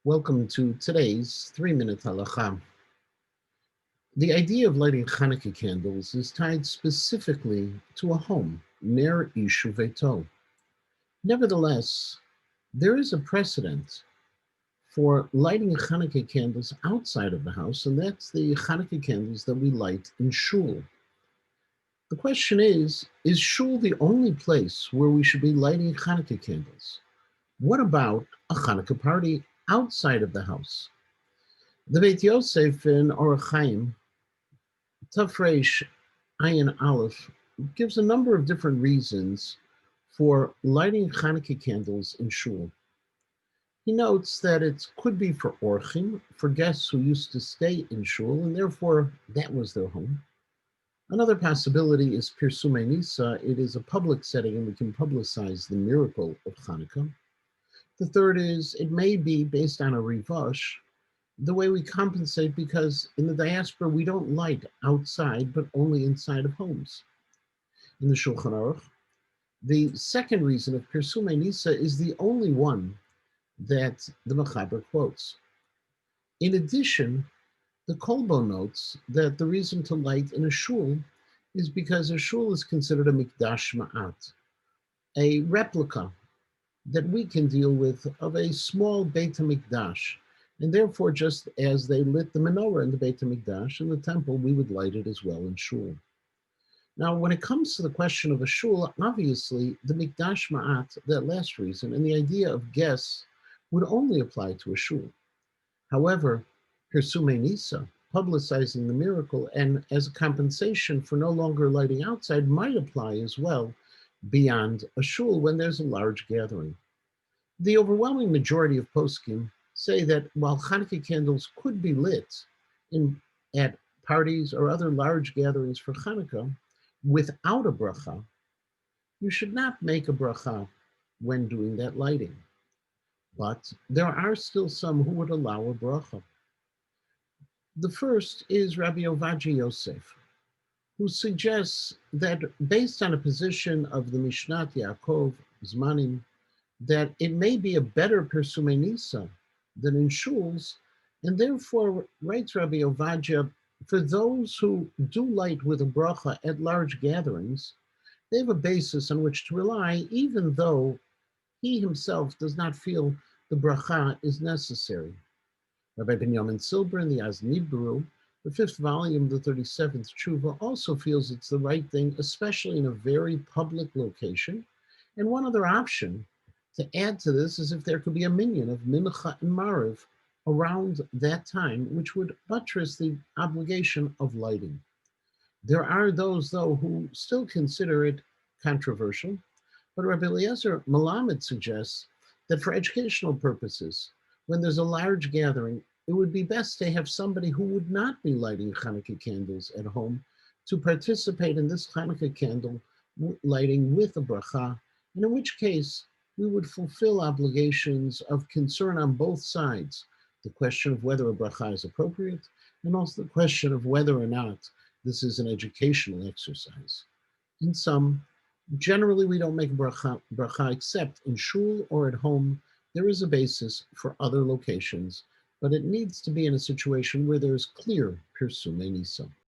Welcome to today's 3-Minute Halacha. The idea of lighting Chanukah candles is tied specifically to a home, ner ishu veto. Nevertheless, there is a precedent for lighting Chanukah candles outside of the house, and that's the Chanukah candles that we light in shul. The question is shul the only place where we should be lighting Chanukah candles? What about a Chanukah party outside of the house? The Beit Yosef in Orach Chaim, Tafresh Ayin Aleph, gives a number of different reasons for lighting Hanukkah candles in shul. He notes that it could be for orchim, for guests who used to stay in shul, and therefore that was their home. Another possibility is Pirsumei Nisa. It is a public setting and we can publicize the miracle of Hanukkah. The third is it may be based on a rivash, the way we compensate because in the diaspora we don't light outside but only inside of homes. In the Shulchan Aruch, the second reason of Pirsumei Nisa is the only one that the Mechaber quotes. In addition, the Kolbo notes that the reason to light in a shul is because a shul is considered a mikdash ma'at, a replica that we can deal with of a small Beit HaMikdash. And therefore, just as they lit the menorah in the Beit HaMikdash, in the temple, we would light it as well in shul. Now, when it comes to the question of a shul, obviously, the Mikdash Ma'at, that last reason, and the idea of guests would only apply to a shul. However, Pirsumei Nisa, publicizing the miracle, and as a compensation for no longer lighting outside, might apply as well beyond a shul when there's a large gathering. The overwhelming majority of poskim say that while Hanukkah candles could be lit at parties or other large gatherings for Hanukkah without a bracha, you should not make a bracha when doing that lighting. But there are still some who would allow a bracha. The first is Rabbi Ovadia Yosef, who suggests that based on a position of the Mishnat Yaakov, Zmanim, that it may be a better Pirsumei Nisa than in shuls, and therefore, writes Rabbi Ovadia, for those who do light with a bracha at large gatherings, they have a basis on which to rely, even though he himself does not feel the bracha is necessary. Rabbi Binyamin Silber in the Aznibru, the 5th volume, the 37th Tshuva, also feels it's the right thing, especially in a very public location. And one other option to add to this is if there could be a minyan of Mincha and Mariv around that time, which would buttress the obligation of lighting. There are those, though, who still consider it controversial, but Rabbi Eliezer Melamed suggests that for educational purposes, when there's a large gathering, it would be best to have somebody who would not be lighting Hanukkah candles at home to participate in this Hanukkah candle lighting with a bracha, and in which case we would fulfill obligations of concern on both sides, the question of whether a bracha is appropriate, and also the question of whether or not this is an educational exercise. In sum, generally we don't make bracha except in shul or at home. There is a basis for other locations, but it needs to be in a situation where there's clear Pirsumei Nisa.